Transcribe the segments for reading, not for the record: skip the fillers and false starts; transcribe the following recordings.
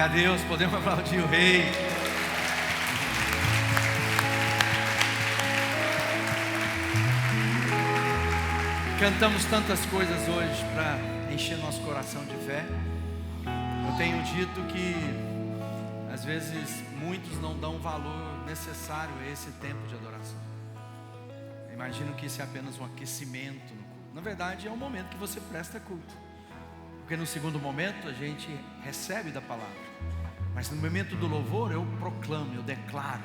a Deus, podemos aplaudir o Rei. Cantamos tantas coisas hoje para encher nosso coração de fé. Eu tenho dito que às vezes muitos não dão o valor necessário a esse tempo de adoração. Imagino que isso é apenas um aquecimento no culto. Na verdade é um momento que você presta culto, porque no segundo momento a gente recebe da palavra, mas no momento do louvor eu proclamo, eu declaro,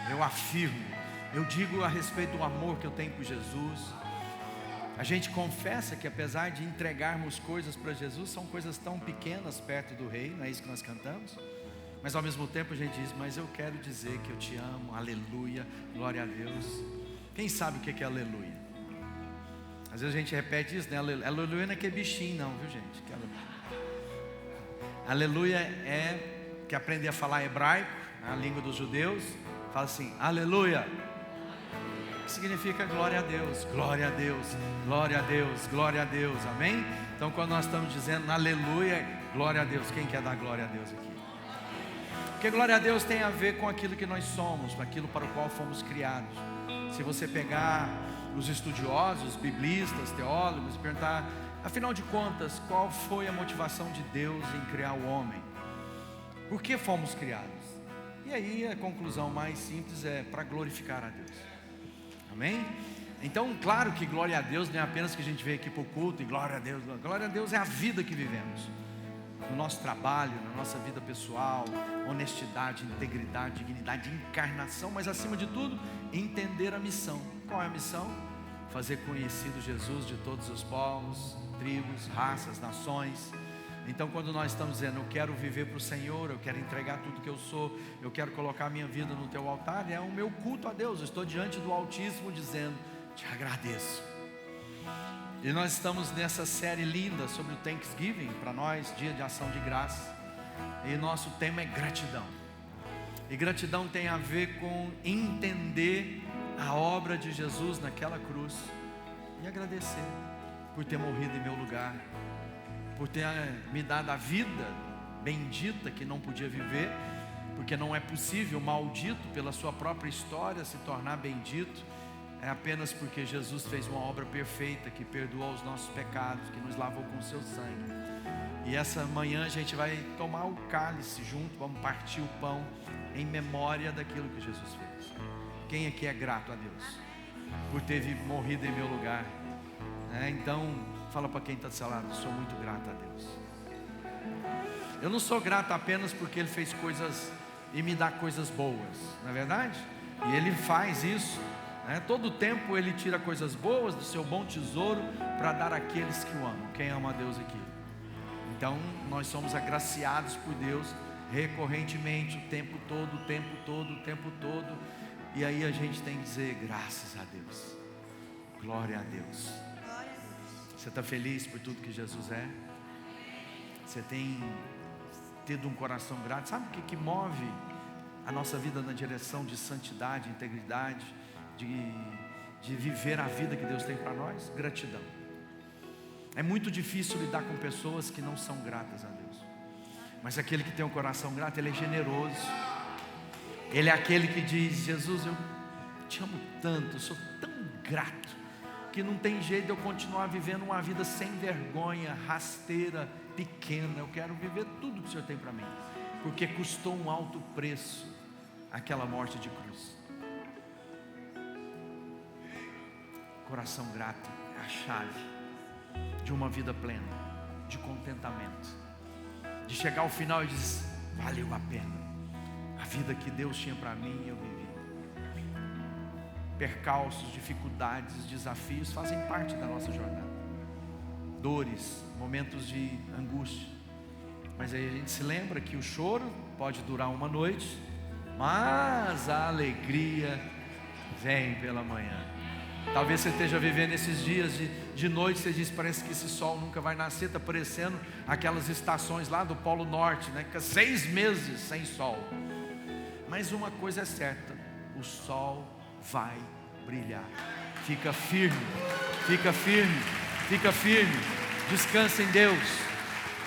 eu afirmo, eu digo a respeito do amor que eu tenho por Jesus. A gente confessa que apesar de entregarmos coisas para Jesus, são coisas tão pequenas perto do Rei, não é isso que nós cantamos? Mas ao mesmo tempo a gente diz, mas eu quero dizer que eu te amo, aleluia, glória a Deus. Quem sabe o que é aleluia? Às vezes a gente repete isso, né? Aleluia não é que é bichinho não, viu gente? Aleluia é que aprender a falar hebraico, a língua dos judeus. Fala assim, aleluia, que significa glória a Deus, glória a Deus, glória a Deus, glória a Deus, amém? Então quando nós estamos dizendo aleluia, glória a Deus, quem quer dar glória a Deus aqui? Porque glória a Deus tem a ver com aquilo que nós somos, com aquilo para o qual fomos criados. Se você pegar os estudiosos, biblistas, teólogos, e perguntar, afinal de contas, qual foi a motivação de Deus em criar o homem? Por que fomos criados? E aí a conclusão mais simples é para glorificar a Deus. Amém? Então, claro que glória a Deus não é apenas que a gente veio aqui para o culto e glória a Deus. Glória a Deus é a vida que vivemos. No nosso trabalho, na nossa vida pessoal, honestidade, integridade, dignidade, encarnação, mas acima de tudo, entender a missão. Qual é a missão? Fazer conhecido Jesus de todos os povos, tribos, raças, nações. Então quando nós estamos dizendo, eu quero viver para o Senhor, eu quero entregar tudo que eu sou, eu quero colocar a minha vida no teu altar, é o meu culto a Deus. Eu estou diante do Altíssimo dizendo, te agradeço. E nós estamos nessa série linda sobre o Thanksgiving, para nós, dia de ação de graça. E nosso tema é gratidão. E gratidão tem a ver com entender a obra de Jesus naquela cruz e agradecer por ter morrido em meu lugar, por ter me dado a vida bendita que não podia viver, porque não é possível o maldito pela sua própria história se tornar bendito. É apenas porque Jesus fez uma obra perfeita que perdoou os nossos pecados, que nos lavou com o seu sangue. E essa manhã a gente vai tomar o cálice junto, vamos partir o pão em memória daquilo que Jesus fez. Quem aqui é grato a Deus por ter morrido em meu lugar? Então fala para quem está do seu lado, sou muito grato a Deus. Eu não sou grato apenas porque Ele fez coisas e me dá coisas boas, não é verdade? E Ele faz isso, todo tempo Ele tira coisas boas do seu bom tesouro para dar àqueles que o amam. Quem ama a Deus aqui? Então nós somos agraciados por Deus recorrentemente, o tempo todo, o tempo todo, o tempo todo. E aí a gente tem que dizer graças a Deus, glória a Deus. Você está feliz por tudo que Jesus é? Você tem tido um coração grato? Sabe o que move a nossa vida na direção de santidade, integridade, de viver a vida que Deus tem para nós? Gratidão. É muito difícil lidar com pessoas que não são gratas a Deus, mas aquele que tem um coração grato, ele é generoso. Ele é aquele que diz, Jesus, eu te amo tanto, eu sou tão grato, que não tem jeito de eu continuar vivendo uma vida sem vergonha, rasteira, pequena. Eu quero viver tudo que o Senhor tem para mim, porque custou um alto preço aquela morte de cruz. Coração grato é a chave de uma vida plena, de contentamento, de chegar ao final e dizer, valeu a pena. A vida que Deus tinha para mim, eu vivi. Percalços, dificuldades, desafios fazem parte da nossa jornada. Dores, momentos de angústia. Mas aí a gente se lembra que o choro pode durar uma noite, mas a alegria vem pela manhã. Talvez você esteja vivendo esses dias de noite, você diz, parece que esse sol nunca vai nascer. Está parecendo aquelas estações lá do Polo Norte, né? Fica 6 meses sem sol. Mas uma coisa é certa, o sol vai brilhar. Fica firme, fica firme, fica firme. Descansa em Deus.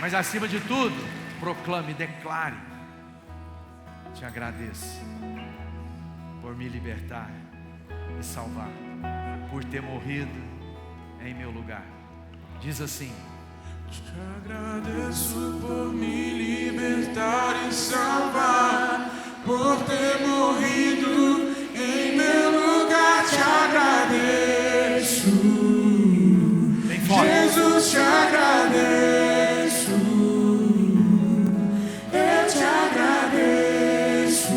Mas acima de tudo, proclame, declare Te agradeço por me libertar e salvar, por ter morrido em meu lugar. Diz assim: Te agradeço por me libertar e salvar, por ter morrido em meu lugar. Te agradeço, bem forte. Jesus, te agradeço, eu te agradeço,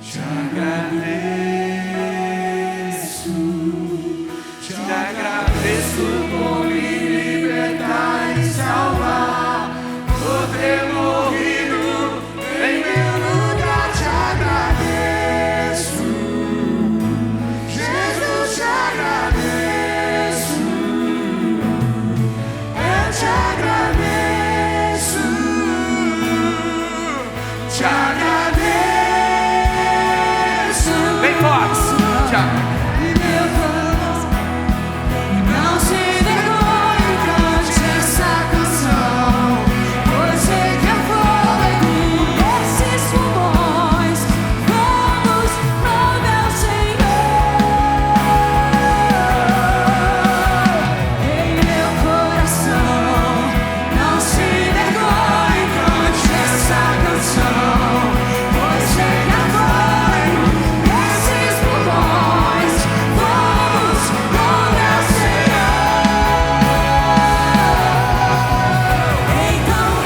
te agradeço, te agradeço por me libertar e salvar, por ter morrido em meu lugar. Te agradeço, Jesus, te agradeço, eu te agradeço, te agradeço. Bem forte. Tchau. Não se vergonhe, cante essa canção, pois sei que é fôlego nesses pulmões. Vamos ao meu Senhor. Em meu coração, não se vergonhe, cante essa canção, pois sei que é fôlego nesses pulmões. Vamos ao meu Então vou levantar as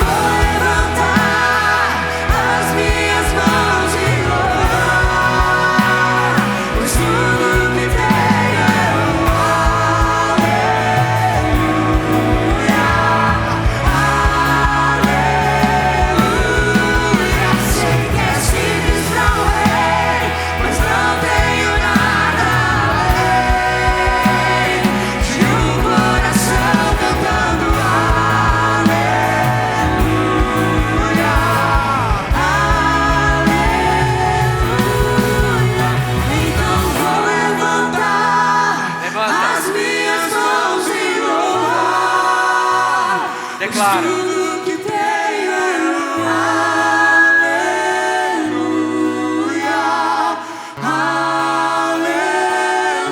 minhas mãos e louvar, pois tudo que tenho é um aleluia, aleluia. Sei que é simples pra um rei, mas não tenho nada além de um coração cantando aleluia, aleluia. Então vou levantar Levanta. as minhas mãos e louvar, Declara. tudo que tenho é um aleluia,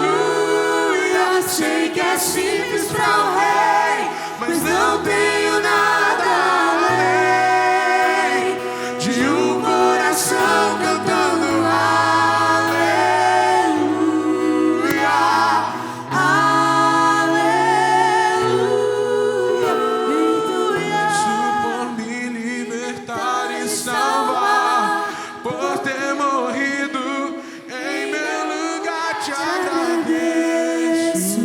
aleluia. Sei que é simples pra um rei, mas não tenho nada além de um coração cantando aleluia, aleluia. Por me libertar e salvar, por ter morrido em meu lugar. Te agradeço,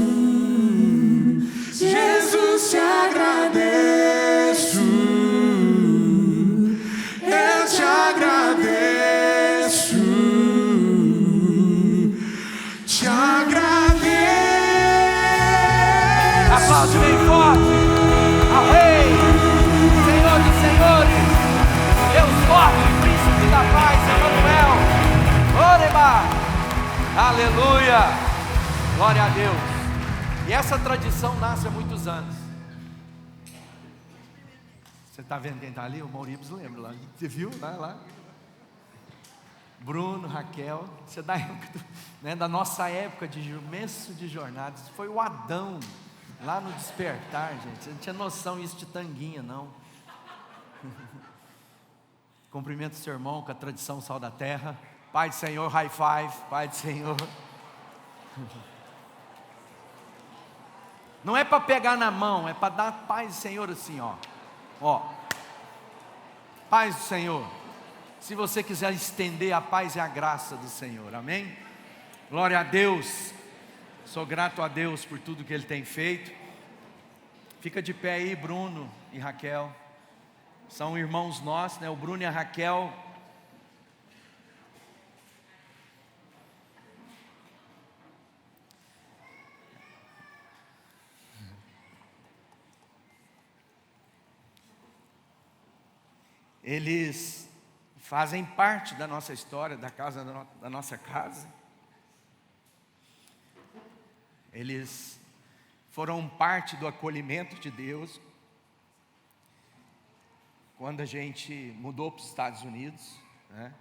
Jesus, te agradeço, eu te agradeço, te agradeço. Aplaude bem forte ao Rei, Senhor dos Senhores, Deus forte, Príncipe da paz, Emmanuel. Oreba. Aleluia. Glória a Deus. E essa tradição nasce há muitos anos. Você está vendo quem está ali? O Mauribus lembra lá. Você viu? Lá. Bruno, Raquel. Você da época, né, da nossa época de começo de jornadas. Foi o Adão, lá no Despertar, gente. Você não tinha noção isso de tanguinha, não. Cumprimento o seu irmão com a tradição Sal da Terra. Pai do Senhor, high five. Pai do Senhor. Não é para pegar na mão, é para dar paz do Senhor assim, ó. Ó. Paz do Senhor. Se você quiser estender a paz e a graça do Senhor, amém? Glória a Deus. Sou grato a Deus por tudo que Ele tem feito. Fica de pé aí, Bruno e Raquel. São irmãos nossos, né? O Bruno e a Raquel. Eles fazem parte da nossa história, da casa da nossa casa. Eles foram parte do acolhimento de Deus. quando a gente mudou para os Estados Unidos, né?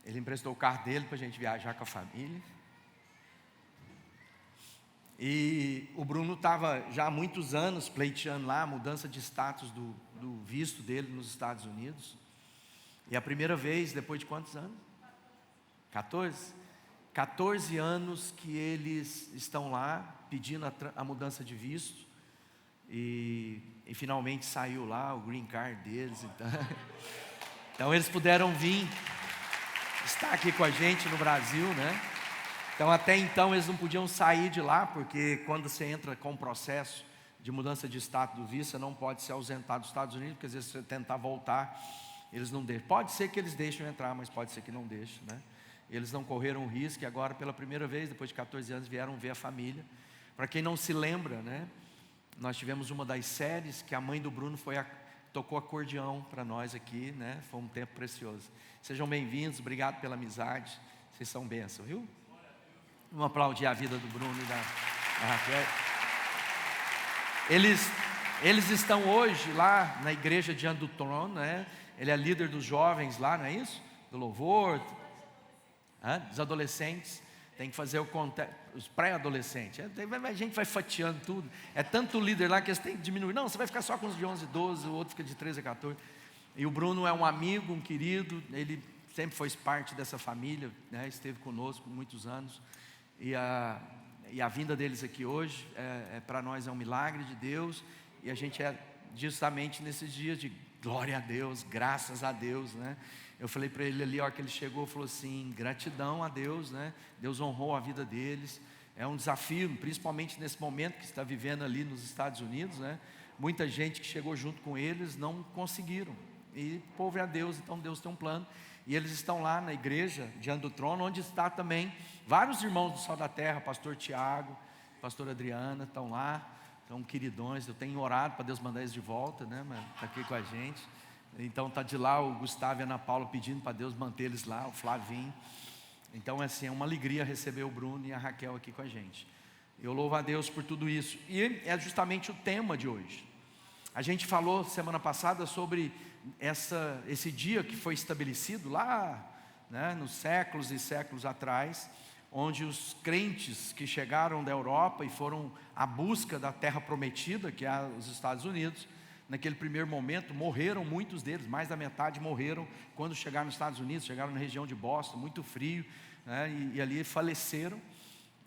Ele emprestou o carro dele para a gente viajar com a família. E o Bruno estava já há muitos anos pleiteando lá a mudança de status do visto dele nos Estados Unidos. E a primeira vez, depois de quantos anos? 14? 14 anos que eles estão lá pedindo a mudança de visto. E finalmente saiu lá o green card deles. Então eles puderam vir estar aqui com a gente no Brasil, né? Então até então eles não podiam sair de lá, porque quando você entra com o processo de mudança de status do visto, você não pode se ausentar dos Estados Unidos, porque às vezes se você tentar voltar, eles não deixam. Pode ser que eles deixem entrar, mas pode ser que não deixem, né? Eles não correram o risco e agora pela primeira vez, depois de 14 anos, vieram ver a família. Para quem não se lembra, né? Nós tivemos uma das séries que a mãe do Bruno tocou acordeão para nós aqui, né? Foi um tempo precioso. Sejam bem-vindos, obrigado pela amizade. Vocês são bênção, viu? Vamos aplaudir a vida do Bruno e da Raquel. Eles estão hoje lá na igreja diante do trono, né? Ele é líder dos jovens lá, não é isso? Do louvor, dos adolescentes. Tem que fazer os pré-adolescentes. A gente vai fatiando tudo. É tanto líder lá que eles têm que diminuir. Não, você vai ficar só com os de 11, 12, o outro fica de 13 a 14. E o Bruno é um amigo, um querido. Ele sempre foi parte dessa família, né? Esteve conosco muitos anos. E a vinda deles aqui hoje, para nós é um milagre de Deus. E a gente é justamente nesses dias de glória a Deus, graças a Deus, né? Eu falei para ele ali, a hora que ele chegou, falou assim, gratidão a Deus, né? Deus honrou a vida deles. É um desafio, principalmente nesse momento que está vivendo ali nos Estados Unidos, né? Muita gente que chegou junto com eles não conseguiram. E povo é a Deus, então Deus tem um plano. E eles estão lá na igreja, diante do trono, onde está também vários irmãos do Sal da Terra, pastor Tiago, pastor Adriana, estão lá, estão queridões. Eu tenho orado para Deus mandar eles de volta, né? Mas está aqui com a gente. Então está de lá o Gustavo e a Ana Paula pedindo para Deus manter eles lá, o Flavinho. Então assim, é uma alegria receber o Bruno e a Raquel aqui com a gente. Eu louvo a Deus por tudo isso. E é justamente o tema de hoje. A gente falou semana passada sobre esse dia que foi estabelecido lá, né, nos séculos e séculos atrás, onde os crentes que chegaram da Europa e foram à busca da terra prometida, que é os Estados Unidos, naquele primeiro momento morreram muitos deles, mais da metade morreram quando chegaram nos Estados Unidos, chegaram na região de Boston, muito frio, né, e ali faleceram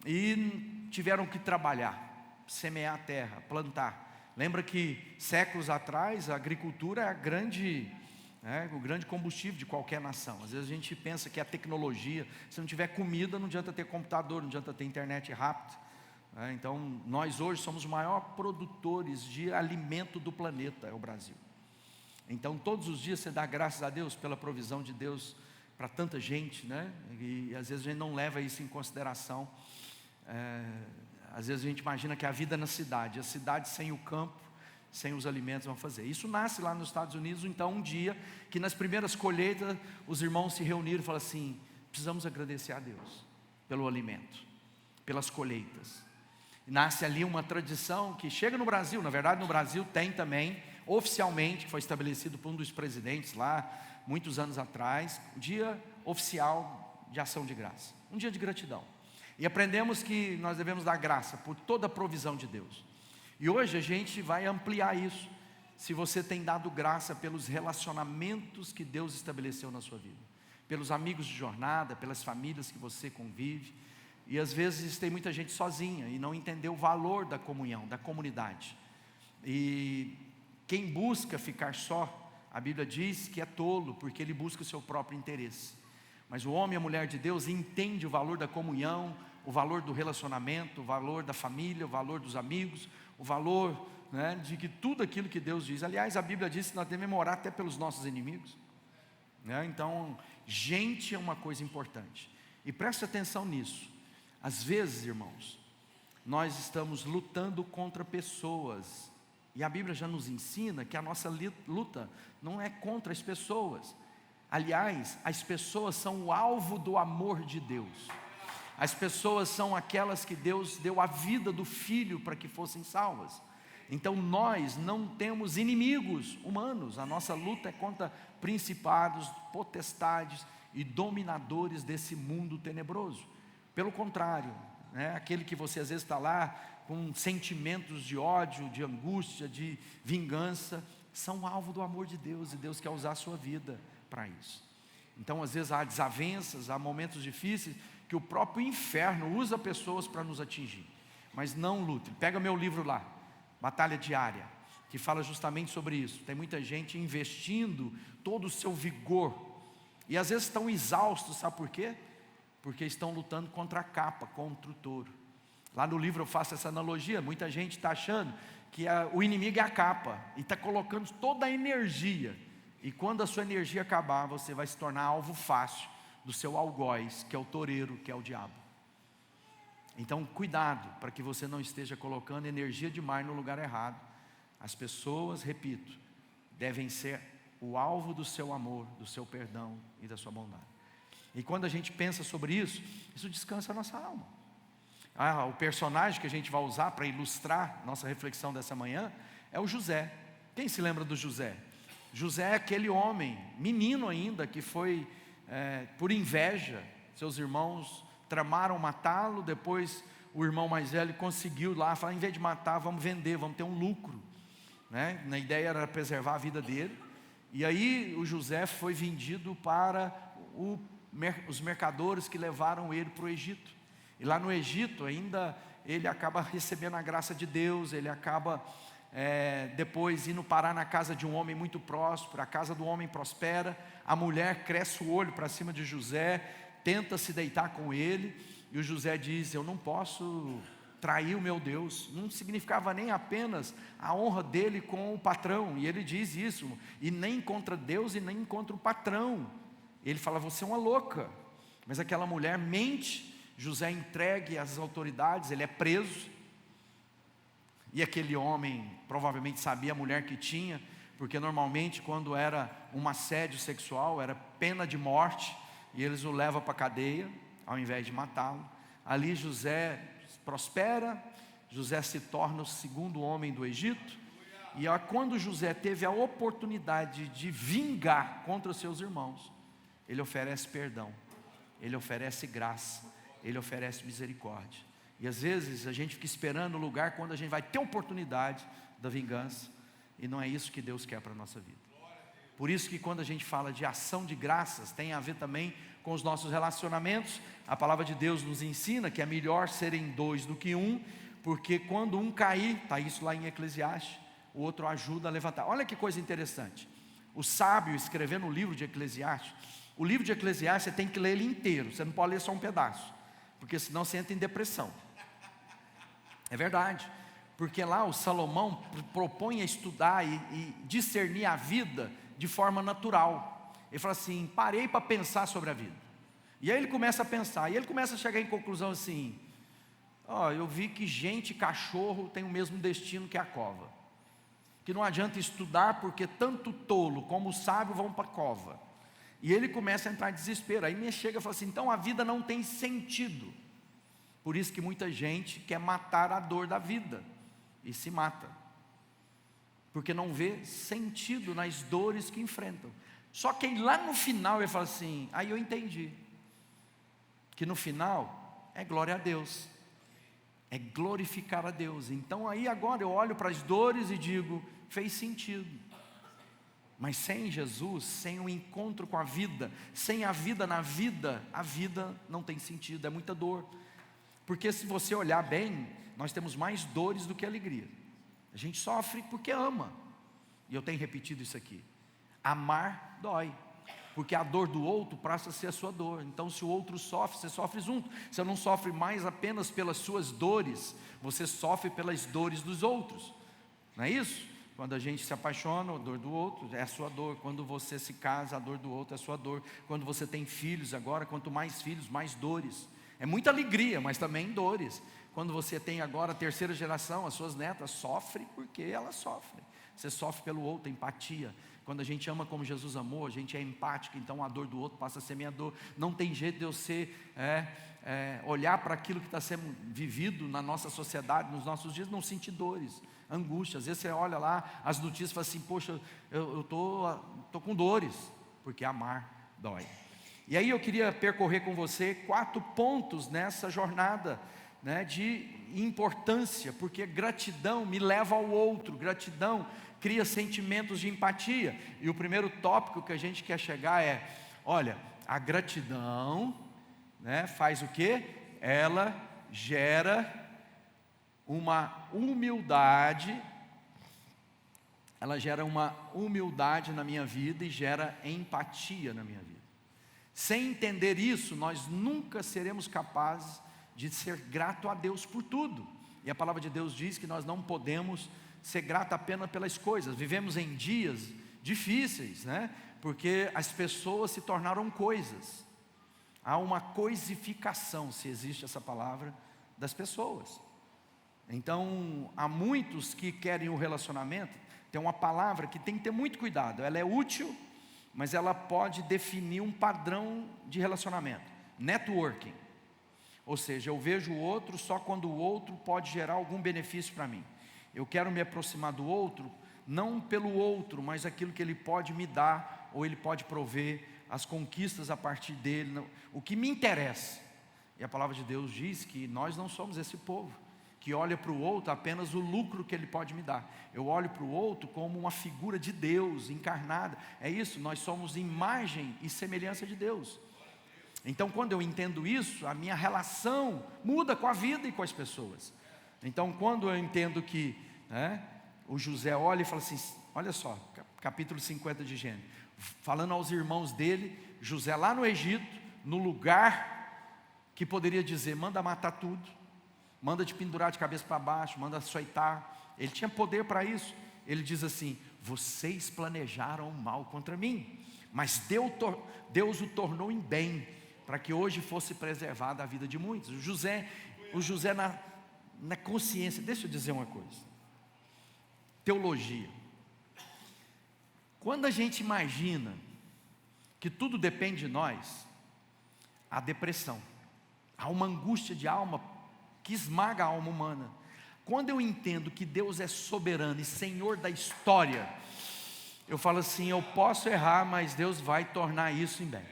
e tiveram que trabalhar, semear a terra, plantar. Lembra que séculos atrás a agricultura é o grande combustível de qualquer nação. Às vezes a gente pensa que a tecnologia, se não tiver comida não adianta ter computador, não adianta ter internet rápida. Então nós hoje somos os maiores produtores de alimento do planeta, é o Brasil. Então todos os dias você dá graças a Deus pela provisão de Deus para tanta gente, né? E às vezes a gente não leva isso em consideração. Às vezes a gente imagina que a vida na cidade, a cidade sem o campo, sem os alimentos vão fazer. Isso nasce lá nos Estados Unidos, então um dia que nas primeiras colheitas os irmãos se reuniram e falaram assim, precisamos agradecer a Deus pelo alimento, pelas colheitas. Nasce ali uma tradição que chega no Brasil, na verdade no Brasil tem também, oficialmente, que foi estabelecido por um dos presidentes lá, muitos anos atrás, o dia oficial de ação de graça, um dia de gratidão. E aprendemos que nós devemos dar graça por toda a provisão de Deus. E hoje a gente vai ampliar isso. Se você tem dado graça pelos relacionamentos que Deus estabeleceu na sua vida, pelos amigos de jornada, pelas famílias que você convive. E às vezes tem muita gente sozinha e não entendeu o valor da comunhão, da comunidade. E quem busca ficar só, a Bíblia diz que é tolo, porque ele busca o seu próprio interesse. Mas o homem e a mulher de Deus entende o valor da comunhão, o valor do relacionamento, o valor da família, o valor dos amigos, o valor, né, de que tudo aquilo que Deus diz. Aliás, a Bíblia diz que nós devemos orar até pelos nossos inimigos, né? Então, gente é uma coisa importante. E preste atenção nisso. Às vezes, irmãos, nós estamos lutando contra pessoas. E a Bíblia já nos ensina que a nossa luta não é contra as pessoas. Aliás, as pessoas são o alvo do amor de Deus. As pessoas são aquelas que Deus deu a vida do Filho para que fossem salvas. Então nós não temos inimigos humanos, a nossa luta é contra principados, potestades e dominadores desse mundo tenebroso. Pelo contrário, aquele que você às vezes está lá com sentimentos de ódio, de angústia, de vingança, são alvo do amor de Deus, e Deus quer usar a sua vida para isso. Então às vezes há desavenças, há momentos difíceis, que o próprio inferno usa pessoas para nos atingir. Mas não lute. Pega meu livro lá, Batalha Diária, que fala justamente sobre isso. Tem muita gente investindo todo o seu vigor, e às vezes estão exaustos, sabe por quê? Porque estão lutando contra a capa, contra o touro. Lá no livro eu faço essa analogia. Muita gente está achando que o inimigo é a capa, e está colocando toda a energia, e quando a sua energia acabar, você vai se tornar alvo fácil do seu algoz, que é o toureiro, que é o diabo. Então cuidado, para que você não esteja colocando energia demais no lugar errado. As pessoas, repito, devem ser o alvo do seu amor, do seu perdão e da sua bondade. E quando a gente pensa sobre isso, isso descansa a nossa alma. O personagem que a gente vai usar para ilustrar nossa reflexão dessa manhã é o José. Quem se lembra do José? José é aquele homem, menino ainda, que foi por inveja, seus irmãos tramaram matá-lo. Depois o irmão mais velho conseguiu lá, falar, em vez de matar, vamos vender, vamos ter um lucro, A ideia era preservar a vida dele. E aí o José foi vendido para os mercadores que levaram ele para o Egito. E lá no Egito ainda ele acaba recebendo a graça de Deus. Ele acaba depois indo parar na casa de um homem muito próspero. A casa do homem prospera. A mulher cresce o olho para cima de José, tenta se deitar com ele, e o José diz, eu não posso trair o meu Deus. Não significava nem apenas a honra dele com o patrão, e ele diz isso, e nem contra Deus e nem contra o patrão. Ele fala, você é uma louca. Mas aquela mulher mente. José é entregue às autoridades, ele é preso, e aquele homem provavelmente sabia a mulher que tinha, porque normalmente quando era um assédio sexual, era pena de morte, e eles o levam para a cadeia, ao invés de matá-lo. Ali José prospera, José se torna o segundo homem do Egito, e quando José teve a oportunidade de vingar contra os seus irmãos, ele oferece perdão, ele oferece graça, ele oferece misericórdia. E às vezes a gente fica esperando o lugar quando a gente vai ter oportunidade da vingança, e não é isso que Deus quer para a nossa vida. Por isso que quando a gente fala de ação de graças, tem a ver também com os nossos relacionamentos. A palavra de Deus nos ensina que é melhor serem dois do que um, porque quando um cair, está isso lá em Eclesiastes, o outro ajuda a levantar. Olha que coisa interessante. O sábio escrevendo o livro de Eclesiastes, o livro de Eclesiastes você tem que ler ele inteiro, você não pode ler só um pedaço, porque senão você entra em depressão. É verdade, porque lá o Salomão propõe a estudar e discernir a vida de forma natural. Ele fala assim, parei para pensar sobre a vida. E aí ele começa a pensar, e ele começa a chegar em conclusão assim, eu vi que gente e cachorro tem o mesmo destino que a cova, que não adianta estudar porque tanto o tolo como o sábio vão para a cova. E ele começa a entrar em desespero. Aí me chega e fala assim, então a vida não tem sentido. Por isso que muita gente quer matar a dor da vida, e se mata, porque não vê sentido nas dores que enfrentam. Só que lá no final ele fala assim, aí eu entendi, que no final é glória a Deus, é glorificar a Deus. Então aí agora eu olho para as dores e digo, fez sentido. Mas sem Jesus, sem o encontro com a vida, sem a vida na vida, a vida não tem sentido, é muita dor. Porque se você olhar bem, nós temos mais dores do que alegria. A gente sofre porque ama. E eu tenho repetido isso aqui. Amar dói, porque a dor do outro passa a ser a sua dor. Então se o outro sofre, você sofre junto. Você não sofre mais apenas pelas suas dores, você sofre pelas dores dos outros. Não é isso? Quando a gente se apaixona, a dor do outro é a sua dor. Quando você se casa, a dor do outro é a sua dor. Quando você tem filhos agora, quanto mais filhos, mais dores. É muita alegria, mas também dores. Quando você tem agora a terceira geração, as suas netas sofrem porque elas sofrem. Você sofre pelo outro, empatia. Quando a gente ama como Jesus amou, a gente é empático, então a dor do outro passa a ser minha dor. Não tem jeito de eu olhar para aquilo que está sendo vivido na nossa sociedade, nos nossos dias, não sentir dores, angústia. Às vezes você olha lá as notícias e fala assim, poxa, eu tô com dores, porque amar dói. E aí eu queria percorrer com você 4 pontos nessa jornada, né, de importância, porque gratidão me leva ao outro, gratidão cria sentimentos de empatia. E o primeiro tópico que a gente quer chegar é, olha, a gratidão, né, faz o quê? Ela gera uma humildade, na minha vida e gera empatia na minha vida. Sem entender isso, nós nunca seremos capazes de ser grato a Deus por tudo. E a palavra de Deus diz que nós não podemos ser grato apenas pelas coisas. Vivemos em dias difíceis, né? Porque as pessoas se tornaram coisas. Há uma coisificação, se existe essa palavra, das pessoas. Então, há muitos que querem o relacionamento. Tem uma palavra que tem que ter muito cuidado. Ela é útil, mas ela pode definir um padrão de relacionamento. Networking. Ou seja, eu vejo o outro só quando o outro pode gerar algum benefício para mim. Eu quero me aproximar do outro, não pelo outro, mas aquilo que ele pode me dar, ou ele pode prover, as conquistas a partir dele, o que me interessa. E a palavra de Deus diz que nós não somos esse povo, que olha para o outro apenas o lucro que ele pode me dar. Eu olho para o outro como uma figura de Deus encarnada. É isso, nós somos imagem e semelhança de Deus. Então, quando eu entendo isso, a minha relação muda com a vida e com as pessoas. Então, quando eu entendo que, né, o José olha e fala assim, olha só, capítulo 50 de Gênesis, falando aos irmãos dele, José lá no Egito, no lugar que poderia dizer, manda matar tudo, manda te pendurar de cabeça para baixo, manda açoitar, ele tinha poder para isso. Ele diz assim, vocês planejaram mal contra mim, mas Deus o tornou em bem, para que hoje fosse preservada a vida de muitos. O José na consciência. Deixa eu dizer uma coisa, teologia. Quando a gente imagina que tudo depende de nós, há depressão, há uma angústia de alma que esmaga a alma humana. Quando eu entendo que Deus é soberano e Senhor da história, eu falo assim, eu posso errar, mas Deus vai tornar isso em bem.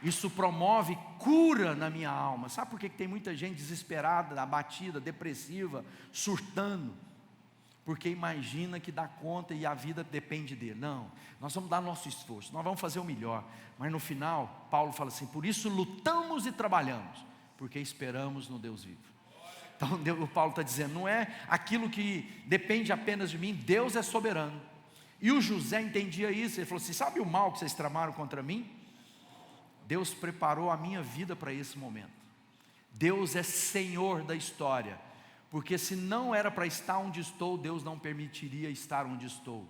Isso promove cura na minha alma. Sabe por que tem muita gente desesperada, abatida, depressiva, surtando? Porque imagina que dá conta e a vida depende dele. Não, nós vamos dar nosso esforço, nós vamos fazer o melhor. Mas no final, Paulo fala assim, por isso lutamos e trabalhamos, porque esperamos no Deus vivo. Então o Paulo está dizendo, não é aquilo que depende apenas de mim, Deus é soberano. E o José entendia isso, ele falou assim, sabe o mal que vocês tramaram contra mim? Deus preparou a minha vida para esse momento. Deus é Senhor da história, porque se não era para estar onde estou, Deus não permitiria estar onde estou.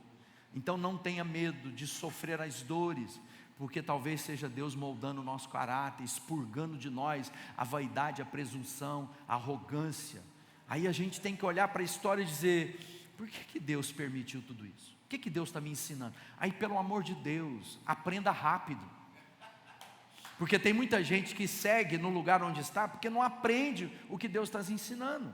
Então não tenha medo de sofrer as dores, porque talvez seja Deus moldando o nosso caráter, expurgando de nós a vaidade, a presunção, a arrogância. Aí a gente tem que olhar para a história e dizer, por que Deus permitiu tudo isso? O que Deus está me ensinando? Aí pelo amor de Deus, aprenda rápido. Porque tem muita gente que segue no lugar onde está, porque não aprende o que Deus está ensinando.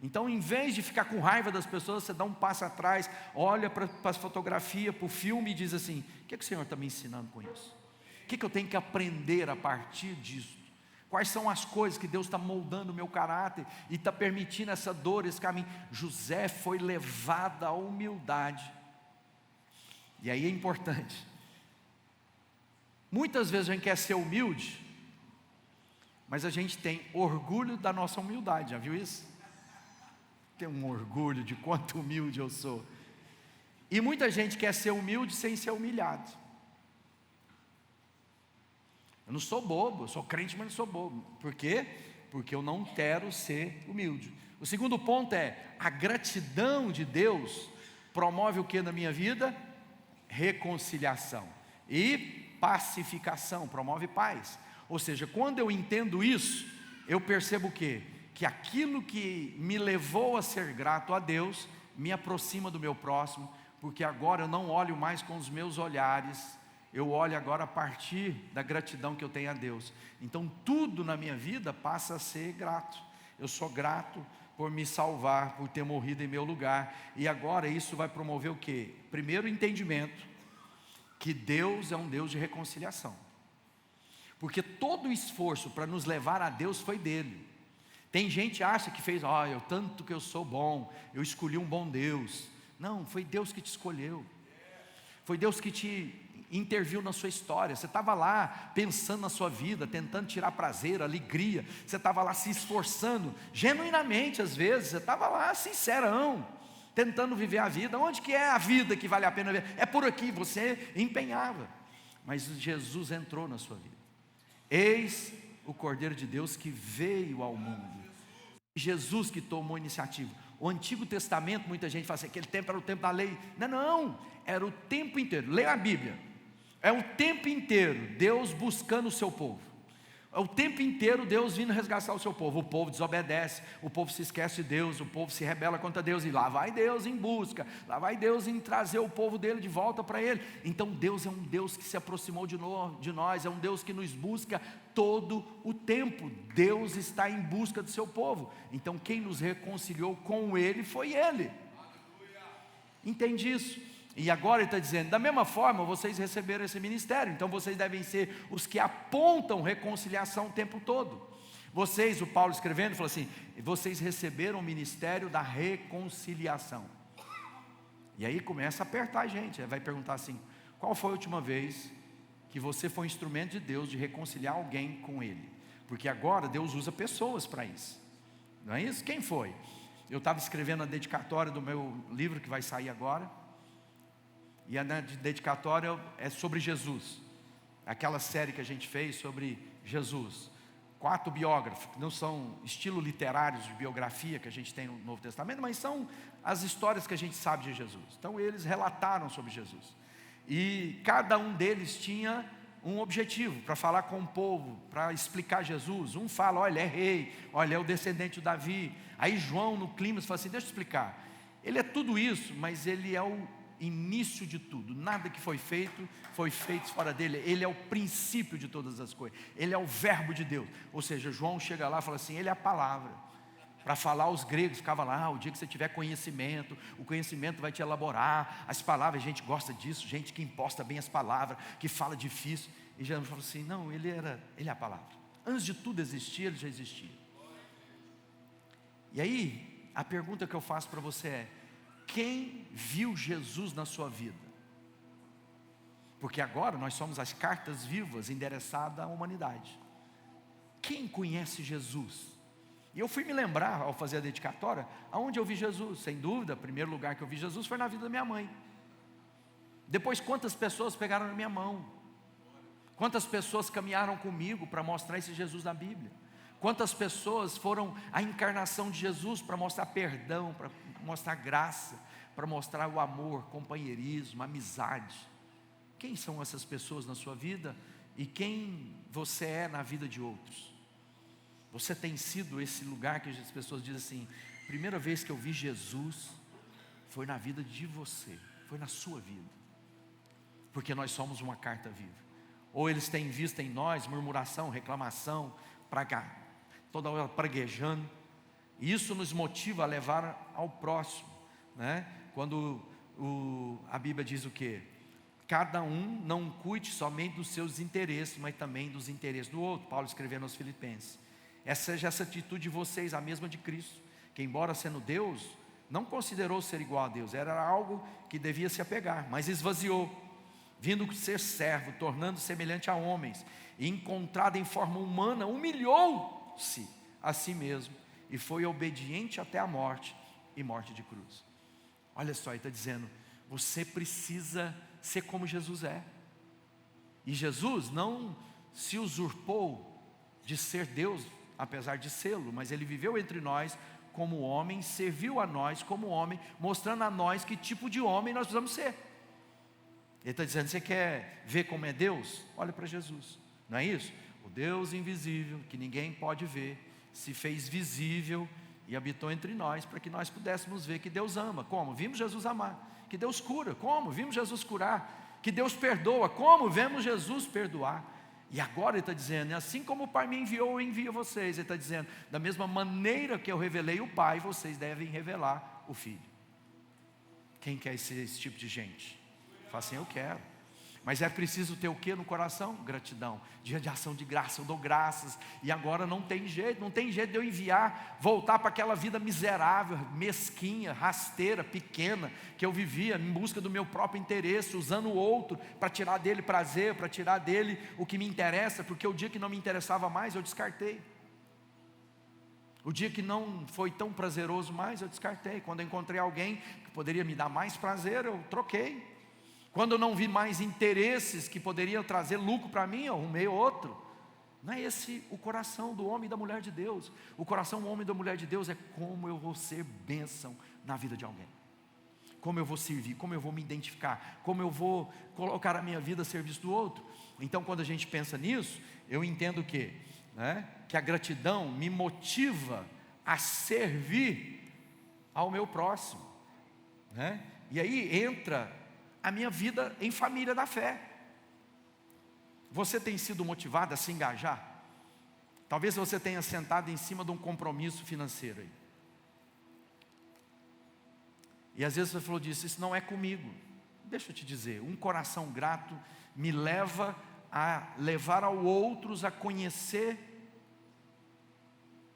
Então, em vez de ficar com raiva das pessoas, você dá um passo atrás, olha para as fotografias, para o filme e diz assim, o que o Senhor está me ensinando com isso? O que eu tenho que aprender a partir disso? Quais são as coisas que Deus está moldando o meu caráter e está permitindo essa dor, esse caminho? José foi levado à humildade. E aí é importante. Muitas vezes a gente quer ser humilde, mas a gente tem orgulho da nossa humildade, já viu isso? Tem um orgulho de quanto humilde eu sou. E muita gente quer ser humilde sem ser humilhado. Eu não sou bobo, eu sou crente, mas não sou bobo. Por quê? Porque eu não quero ser humilde. O segundo ponto é, a gratidão de Deus promove o que na minha vida? Reconciliação. E pacificação, promove paz. Ou seja, quando eu entendo isso, eu percebo o quê? Que aquilo que me levou a ser grato a Deus, me aproxima do meu próximo, porque agora eu não olho mais com os meus olhares, eu olho agora a partir da gratidão que eu tenho a Deus. Então tudo na minha vida passa a ser grato. Eu sou grato por me salvar, por ter morrido em meu lugar. E agora isso vai promover o quê? Primeiro, o entendimento que Deus é um Deus de reconciliação. Porque todo o esforço para nos levar a Deus foi dele. Tem gente que acha que fez, tanto que eu sou bom, eu escolhi um bom Deus. Não, foi Deus que te escolheu. Foi Deus que te interviu na sua história. Você estava lá pensando na sua vida, tentando tirar prazer, alegria. Você estava lá se esforçando, genuinamente às vezes. Você estava lá sincerão, tentando viver a vida. Onde que é a vida que vale a pena ver? É por aqui, você empenhava. Mas Jesus entrou na sua vida. Eis o Cordeiro de Deus que veio ao mundo. Jesus que tomou a iniciativa. O Antigo Testamento, muita gente fala assim, aquele tempo era o tempo da lei. Não, era o tempo inteiro. Leia a Bíblia. É o tempo inteiro Deus buscando o seu povo. É o tempo inteiro Deus vindo resgatar o seu povo. O povo desobedece, o povo se esquece de Deus, o povo se rebela contra Deus. E lá vai Deus em busca, lá vai Deus em trazer o povo dele de volta para ele. Então Deus é um Deus que se aproximou de nós, é um Deus que nos busca todo o tempo. Deus está em busca do seu povo. Então quem nos reconciliou com ele foi ele. Entende isso? E agora ele está dizendo, da mesma forma vocês receberam esse ministério, então vocês devem ser os que apontam reconciliação o tempo todo. Vocês, o Paulo escrevendo, falou assim, vocês receberam o ministério da reconciliação. E aí começa a apertar a gente, vai perguntar assim, qual foi a última vez que você foi um instrumento de Deus de reconciliar alguém com Ele? Porque agora Deus usa pessoas para isso, não é isso? Quem foi? Eu estava escrevendo a dedicatória do meu livro que vai sair agora, e a dedicatória é sobre Jesus, aquela série que a gente fez sobre Jesus. 4 biógrafos, que não são estilo literários de biografia que a gente tem no Novo Testamento, mas são as histórias que a gente sabe de Jesus. Então eles relataram sobre Jesus, e cada um deles tinha um objetivo, para falar com o povo, para explicar Jesus. Um fala, olha, ele é rei, olha, é o descendente de Davi. Aí João no Clímax fala assim, deixa eu explicar, ele é tudo isso, mas ele é o início de tudo. Nada que foi feito fora dele. Ele é o princípio de todas as coisas. Ele é o verbo de Deus. Ou seja, João chega lá e fala assim, ele é a palavra. Para falar, os gregos ficavam lá, o dia que você tiver conhecimento, o conhecimento vai te elaborar as palavras. A gente gosta disso, gente que imposta bem as palavras, que fala difícil. E Jesus falou assim, não, ele é a palavra. Antes de tudo existir, ele já existia. E aí, a pergunta que eu faço para você é, quem viu Jesus na sua vida? Porque agora nós somos as cartas vivas endereçadas à humanidade. Quem conhece Jesus? E eu fui me lembrar, ao fazer a dedicatória, aonde eu vi Jesus. Sem dúvida, o primeiro lugar que eu vi Jesus foi na vida da minha mãe. Depois, quantas pessoas pegaram na minha mão? Quantas pessoas caminharam comigo para mostrar esse Jesus na Bíblia? Quantas pessoas foram a encarnação de Jesus para mostrar perdão, para mostrar graça, para mostrar o amor, companheirismo, amizade? Quem são essas pessoas na sua vida? E quem você é na vida de outros? Você tem sido esse lugar que as pessoas dizem assim, primeira vez que eu vi Jesus foi na vida de você, foi na sua vida. Porque nós somos uma carta viva. Ou eles têm visto em nós murmuração, reclamação, toda hora praguejando. E isso nos motiva a levar ao próximo, né? Quando a Bíblia diz o quê? Cada um não cuide somente dos seus interesses, mas também dos interesses do outro. Paulo escrevendo aos Filipenses. Seja essa atitude de vocês, a mesma de Cristo, que embora sendo Deus, não considerou ser igual a Deus, era algo que devia se apegar, mas esvaziou, vindo ser servo, tornando semelhante a homens, e encontrado em forma humana, humilhou-se a si mesmo, e foi obediente até a morte, e morte de cruz. Olha só, ele está dizendo, você precisa ser como Jesus é. E Jesus não se usurpou de ser Deus, apesar de sê-lo, mas ele viveu entre nós como homem, serviu a nós como homem, mostrando a nós que tipo de homem nós precisamos ser. Ele está dizendo, você quer ver como é Deus? Olha para Jesus, não é isso? O Deus invisível, que ninguém pode ver, se fez visível e habitou entre nós, para que nós pudéssemos ver que Deus ama. Como? Vimos Jesus amar. Que Deus cura. Como? Vimos Jesus curar. Que Deus perdoa. Como? Vemos Jesus perdoar. E agora Ele está dizendo, assim como o Pai me enviou, eu envio vocês. Ele está dizendo, da mesma maneira que eu revelei o Pai, vocês devem revelar o Filho. Quem quer esse tipo de gente? Fala assim, eu quero. Mas é preciso ter o que no coração? Gratidão. Dia de ação de graça, eu dou graças. E agora não tem jeito de eu enviar, voltar para aquela vida miserável, mesquinha, rasteira, pequena, que eu vivia em busca do meu próprio interesse, usando o outro para tirar dele prazer, para tirar dele o que me interessa, porque o dia que não me interessava mais, eu descartei. O dia que não foi tão prazeroso mais, eu descartei. Quando eu encontrei alguém que poderia me dar mais prazer, eu troquei. Quando eu não vi mais interesses que poderiam trazer lucro para mim, eu arrumei outro. Não é esse o coração do homem e da mulher de Deus. O coração do homem e da mulher de Deus é como eu vou ser bênção na vida de alguém. Como eu vou servir, como eu vou me identificar, como eu vou colocar a minha vida a serviço do outro. Então quando a gente pensa nisso, eu entendo que a gratidão me motiva a servir ao meu próximo. E aí entra a minha vida em família da fé. Você tem sido motivado a se engajar? Talvez você tenha sentado em cima de um compromisso financeiro aí. E às vezes você falou disso, isso não é comigo. Deixa eu te dizer, um coração grato me leva a levar ao outros a conhecer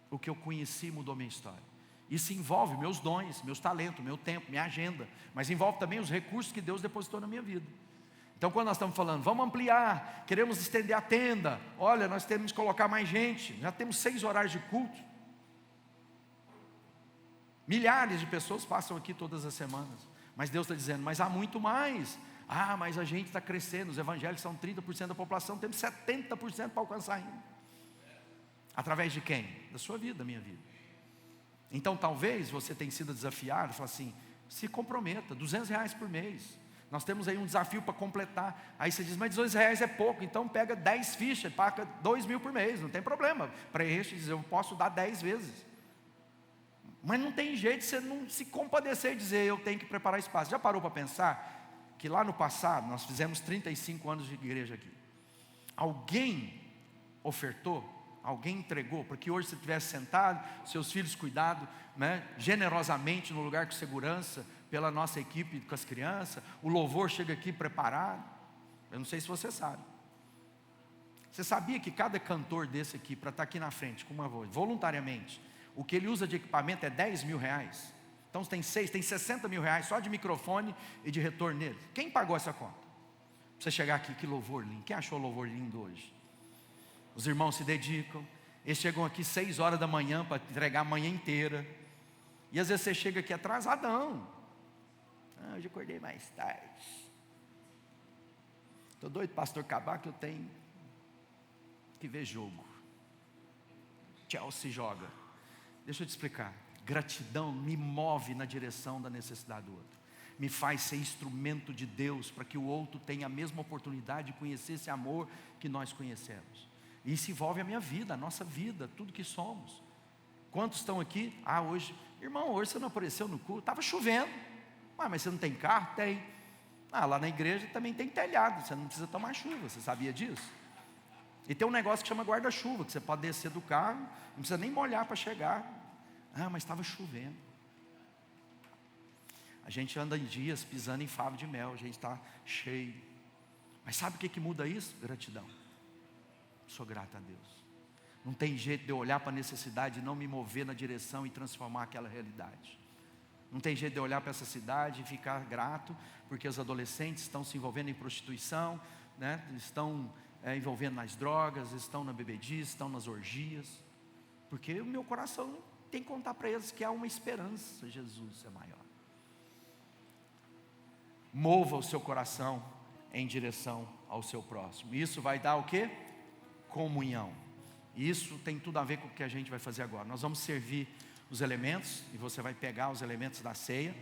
o que eu conheci e mudou minha história. Isso envolve meus dons, meus talentos, meu tempo, minha agenda, mas envolve também os recursos que Deus depositou na minha vida. Então quando nós estamos falando, vamos ampliar, queremos estender a tenda, olha, nós temos que colocar mais gente, já temos 6 horários de culto. Milhares de pessoas passam aqui todas as semanas, mas Deus está dizendo, mas há muito mais. Mas a gente está crescendo, os evangélicos são 30% da população, temos 70% para alcançar ainda. Através de quem? Da sua vida, da minha vida. Então talvez você tenha sido desafiado, fala assim, se comprometa, R$200 por mês. Nós temos aí um desafio para completar. Aí você diz, mas R$200 é pouco, então pega 10 fichas, paga 2.000 por mês, não tem problema. Preenche e diz, eu posso dar 10 vezes. Mas não tem jeito de você não se compadecer e dizer, eu tenho que preparar espaço. Já parou para pensar que lá no passado, nós fizemos 35 anos de igreja aqui. Alguém ofertou? Alguém entregou? Porque hoje você estivesse sentado, seus filhos cuidados, generosamente no lugar com segurança, pela nossa equipe com as crianças, o louvor chega aqui preparado. Eu não sei se você sabe. Você sabia que cada cantor desse aqui, para estar aqui na frente com uma voz, voluntariamente, o que ele usa de equipamento é R$10.000. Então tem 60 mil reais só de microfone e de retorno nele. Quem pagou essa conta? Pra você chegar aqui, que louvor lindo. Quem achou o louvor lindo hoje? Os irmãos se dedicam, eles chegam aqui 6 horas da manhã para entregar a manhã inteira. E às vezes você chega aqui atrasadão. Hoje eu acordei mais tarde. Estou doido, pastor, acabar que eu tenho que ver jogo. Chelsea joga. Deixa eu te explicar. Gratidão me move na direção da necessidade do outro. Me faz ser instrumento de Deus para que o outro tenha a mesma oportunidade de conhecer esse amor que nós conhecemos. E isso envolve a minha vida, a nossa vida, tudo que somos. Quantos estão aqui? Hoje, irmão, hoje você não apareceu no culto, estava chovendo. Mas você não tem carro? Tem. Lá na igreja também tem telhado, você não precisa tomar chuva, você sabia disso? E tem um negócio que chama guarda-chuva, que você pode descer do carro, não precisa nem molhar para chegar. Mas estava chovendo. A gente anda em dias pisando em favo de mel, a gente está cheio. Mas sabe o que muda isso? Gratidão. Sou grato a Deus. Não tem jeito de eu olhar para a necessidade e não me mover na direção e transformar aquela realidade. Não tem jeito de eu olhar para essa cidade e ficar grato, porque os adolescentes estão se envolvendo em prostituição, estão envolvendo nas drogas, estão na bebedice, estão nas orgias. Porque o meu coração tem que contar para eles que há uma esperança, Jesus é maior. Mova o seu coração em direção ao seu próximo. Isso vai dar o quê? Comunhão. Isso tem tudo a ver com o que a gente vai fazer agora. Nós vamos servir os elementos, e você vai pegar os elementos da ceia,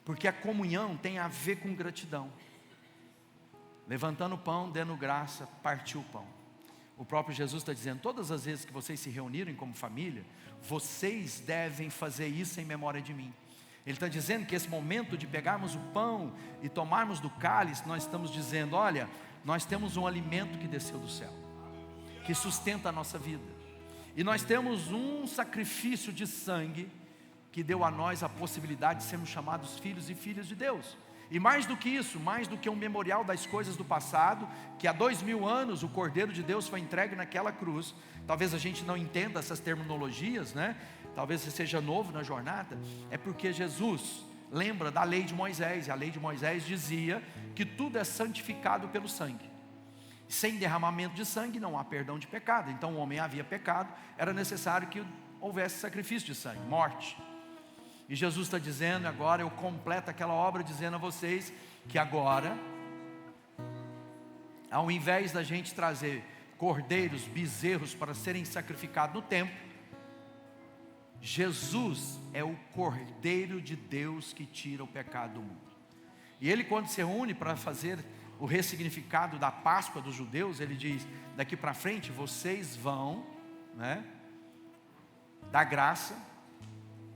porque a comunhão tem a ver com gratidão. Levantando o pão, dando graça, partiu o pão. O próprio Jesus está dizendo, todas as vezes que vocês se reunirem como família, vocês devem fazer isso em memória de mim. Ele está dizendo que esse momento de pegarmos o pão e tomarmos do cálice, nós estamos dizendo, olha, nós temos um alimento que desceu do céu, que sustenta a nossa vida. E nós temos um sacrifício de sangue que deu a nós a possibilidade de sermos chamados filhos e filhas de Deus. E mais do que isso, mais do que um memorial das coisas do passado, que há 2000 anos o Cordeiro de Deus foi entregue naquela cruz. Talvez a gente não entenda essas terminologias, né? Talvez você seja novo na jornada. É porque Jesus lembra da lei de Moisés. E a lei de Moisés dizia que tudo é santificado pelo sangue. Sem derramamento de sangue não há perdão de pecado. Então o homem havia pecado, era necessário que houvesse sacrifício de sangue, morte. E Jesus está dizendo, agora eu completo aquela obra dizendo a vocês que agora, ao invés da gente trazer cordeiros, bezerros para serem sacrificados no templo, Jesus é o Cordeiro de Deus que tira o pecado do mundo. E ele, quando se reúne para fazer o ressignificado da Páscoa dos judeus, ele diz, daqui para frente vocês vão, né, dar graça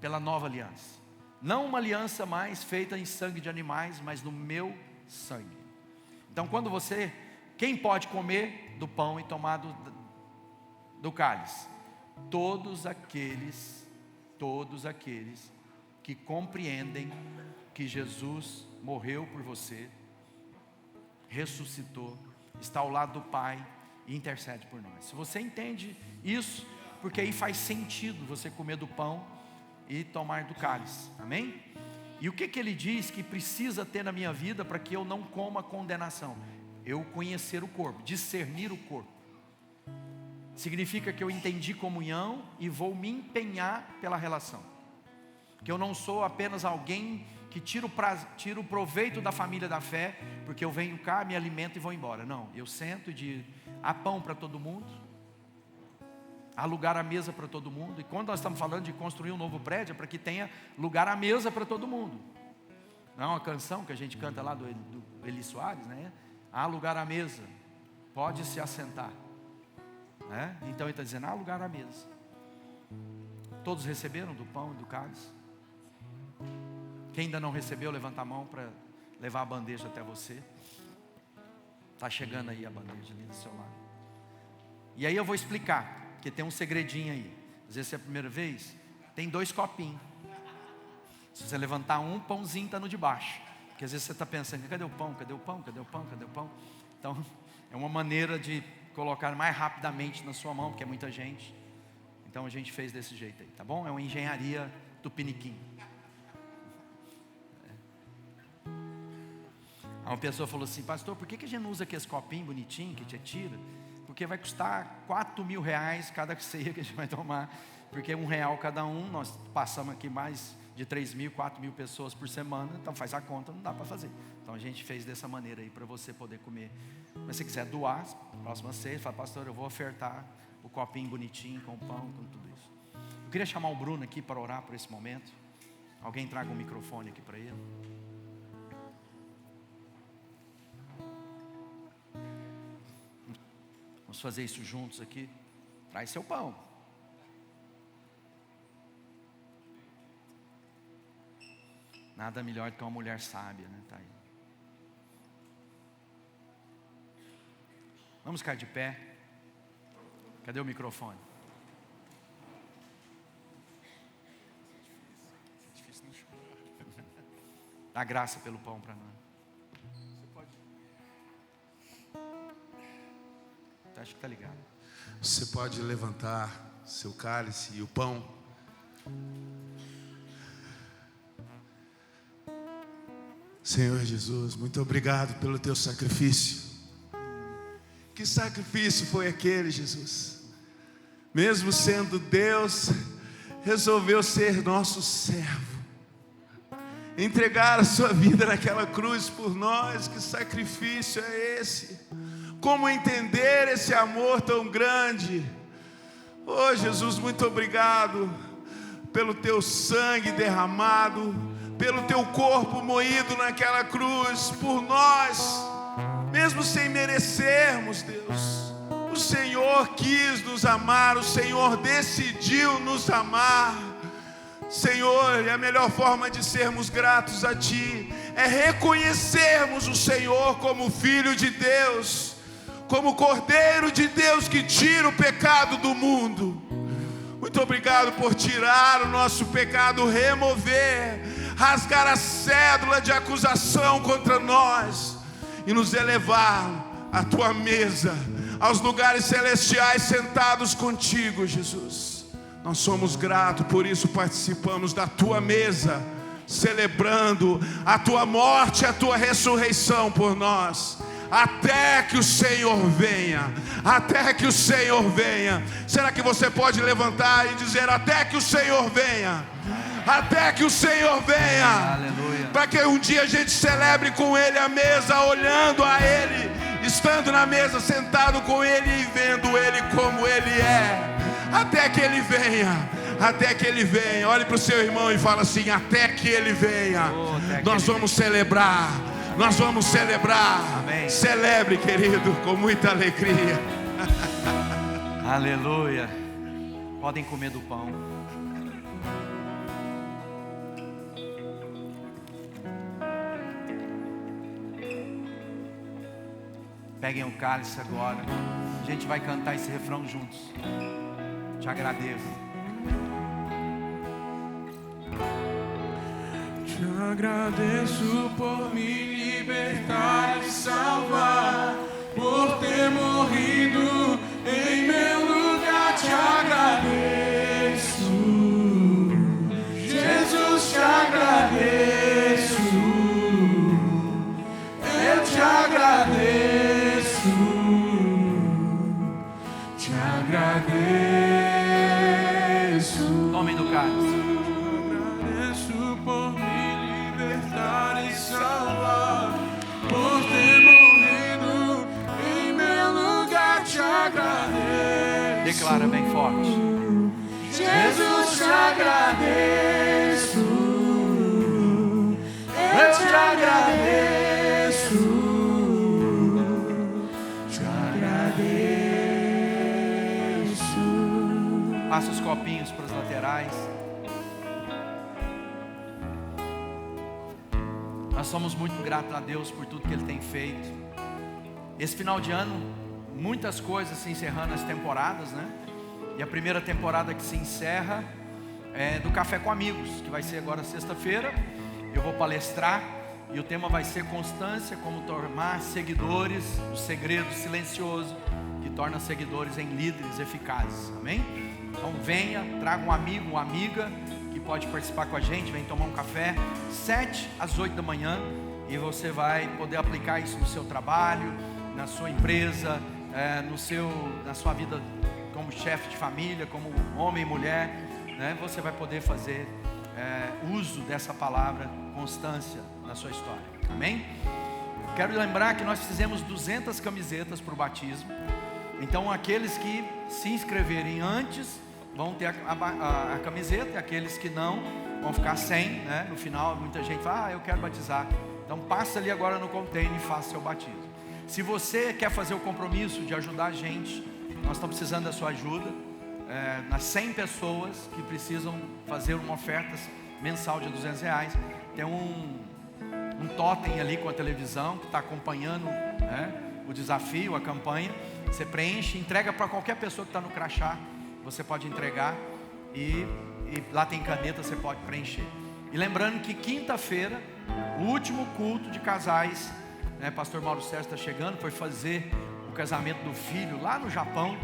pela nova aliança. Não uma aliança mais feita em sangue de animais, mas no meu sangue. Então quando quem pode comer do pão e tomar do cálice? Todos aqueles que compreendem que Jesus morreu por você, ressuscitou, está ao lado do Pai e intercede por nós. Se você entende isso, porque aí faz sentido você comer do pão e tomar do cálice, amém? E o que ele diz que precisa ter na minha vida para que eu não coma condenação? Eu conhecer o corpo, discernir o corpo. Significa que eu entendi comunhão e vou me empenhar pela relação. Que eu não sou apenas alguém que tira o proveito da família da fé, porque eu venho cá, me alimento e vou embora. Não, eu sento e digo, há pão para todo mundo, há lugar à mesa para todo mundo. E quando nós estamos falando de construir um novo prédio, é para que tenha lugar à mesa para todo mundo. Não é uma canção que a gente canta lá do Eli Soares, né? Há lugar à mesa, pode se assentar. Então ele está dizendo, há lugar à mesa. Todos receberam do pão e do cálice? Quem ainda não recebeu, levanta a mão para levar a bandeja até você. Está chegando aí a bandeja ali do seu lado. E aí eu vou explicar, porque tem um segredinho aí. Às vezes é a primeira vez, tem 2 copinhos. Se você levantar um, pãozinho está no de baixo. Porque às vezes você está pensando, cadê o pão, cadê o pão, cadê o pão, cadê o pão? Então é uma maneira de colocar mais rapidamente na sua mão, porque é muita gente. Então a gente fez desse jeito aí, tá bom? É uma engenharia tupiniquim. Uma pessoa falou assim, pastor, por que a gente não usa aqueles copinhos bonitinhos que te tira? Porque vai custar R$4.000 cada ceia que a gente vai tomar, porque R$1 cada um. Nós passamos aqui mais de 3.000, 4.000 pessoas por semana, então faz a conta, não dá para fazer. Então a gente fez dessa maneira aí para você poder comer. Mas se quiser doar, próxima ceia, fala, pastor, eu vou ofertar o copinho bonitinho com pão, com tudo isso. Eu queria chamar o Bruno aqui para orar por esse momento. Alguém traga um microfone aqui para ele. Vamos fazer isso juntos aqui. Traz seu pão. Nada melhor do que uma mulher sábia, né? Tá aí. Vamos ficar de pé. Cadê o microfone? É difícil não chorar. Dá graça pelo pão para nós. Acho que está ligado. Você pode levantar seu cálice e o pão. Senhor Jesus, muito obrigado pelo teu sacrifício. Que sacrifício foi aquele, Jesus? Mesmo sendo Deus, resolveu ser nosso servo, entregar a sua vida naquela cruz por nós. Que sacrifício é esse? Como entender esse amor tão grande? Oh Jesus, muito obrigado pelo teu sangue derramado, pelo teu corpo moído naquela cruz por nós, mesmo sem merecermos, Deus. O Senhor quis nos amar, o Senhor decidiu nos amar. Senhor, e a melhor forma de sermos gratos a Ti é reconhecermos o Senhor como Filho de Deus, como Cordeiro de Deus que tira o pecado do mundo. Muito obrigado por tirar o nosso pecado, remover, rasgar a cédula de acusação contra nós e nos elevar à Tua mesa, aos lugares celestiais sentados contigo, Jesus. Nós somos gratos, por isso participamos da Tua mesa, celebrando a Tua morte e a Tua ressurreição por nós, até que o Senhor venha, até que o Senhor venha. Será que você pode levantar e dizer: até que o Senhor venha, até que o Senhor venha? Aleluia. Para que um dia a gente celebre com Ele a mesa, olhando a Ele, estando na mesa, sentado com Ele e vendo Ele como Ele é. Até que Ele venha, até que Ele venha. Olhe para o seu irmão e fala assim: até que Ele venha, nós vamos celebrar, nós vamos celebrar. Amém. Celebre, querido, com muita alegria. Aleluia. Podem comer do pão. Peguem o cálice agora. A gente vai cantar esse refrão juntos. Te agradeço. Te agradeço por me libertar e salvar, por ter morrido em meu lugar. Te agradeço, Jesus, te agradeço. Eu te agradeço, te agradeço. Nome do cálice. Agradeço por me libertar e salvar, por ter morrido em meu lugar. Te agradeço. Declara bem forte. Jesus, te agradeço. Eu te agradeço. Te agradeço. Passa os copinhos para os laterais. Nós somos muito gratos a Deus por tudo que Ele tem feito. Esse final de ano, muitas coisas se encerrando as temporadas, né? E a primeira temporada que se encerra é do Café com Amigos, que vai ser agora sexta-feira. Eu vou palestrar e o tema vai ser constância, como tornar seguidores, o segredo silencioso que torna seguidores em líderes eficazes. Amém? Então venha, traga um amigo, uma amiga que pode participar com a gente, vem tomar um café, 7 às 8 da manhã, e você vai poder aplicar isso no seu trabalho, na sua empresa, na sua vida como chefe de família, como homem e mulher, né? Você vai poder fazer uso dessa palavra constância na sua história. Amém? Quero lembrar que nós fizemos 200 camisetas para o batismo. Então aqueles que se inscreverem antes vão ter a camiseta, e aqueles que não vão ficar sem, né? No final muita gente fala: eu quero batizar. Então passa ali agora no container e faça seu batismo. Se você quer fazer o compromisso de ajudar a gente, nós estamos precisando da sua ajuda. Nas 100 pessoas que precisam fazer uma oferta mensal de R$200, tem um totem ali com a televisão que está acompanhando, né, o desafio, a campanha. Você preenche, entrega para qualquer pessoa que está no crachá. Você pode entregar e lá tem caneta, você pode preencher. E lembrando que quinta-feira, o último culto de casais, né, Pastor Mauro Sérgio está chegando, foi fazer o casamento do filho lá no Japão.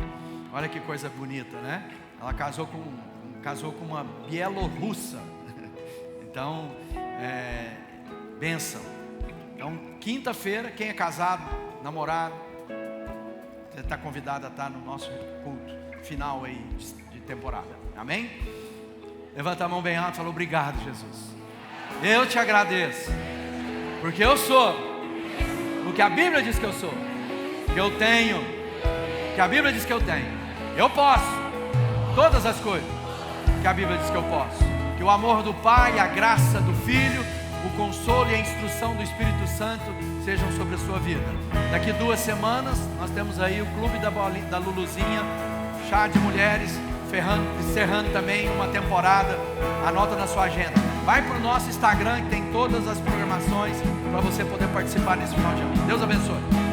Olha que coisa bonita, né? Ela casou com uma bielorrussa. Então, bênção. Então, quinta-feira, quem é casado, namorado, você está convidado a estar no nosso culto final aí de temporada. Amém? Levanta a mão bem alto e fala: obrigado, Jesus. Eu te agradeço, porque eu sou o que a Bíblia diz que eu sou, que eu tenho, que a Bíblia diz que eu tenho. Eu posso todas as coisas que a Bíblia diz que eu posso. Que o amor do Pai, a graça do Filho o consolo e a instrução do Espírito Santo sejam sobre a sua vida. Daqui 2 semanas nós temos aí o Clube da Luluzinha, chá de mulheres, encerrando também uma temporada. Anota na sua agenda. Vai para o nosso Instagram, que tem todas as programações para você poder participar nesse final de ano. Deus abençoe.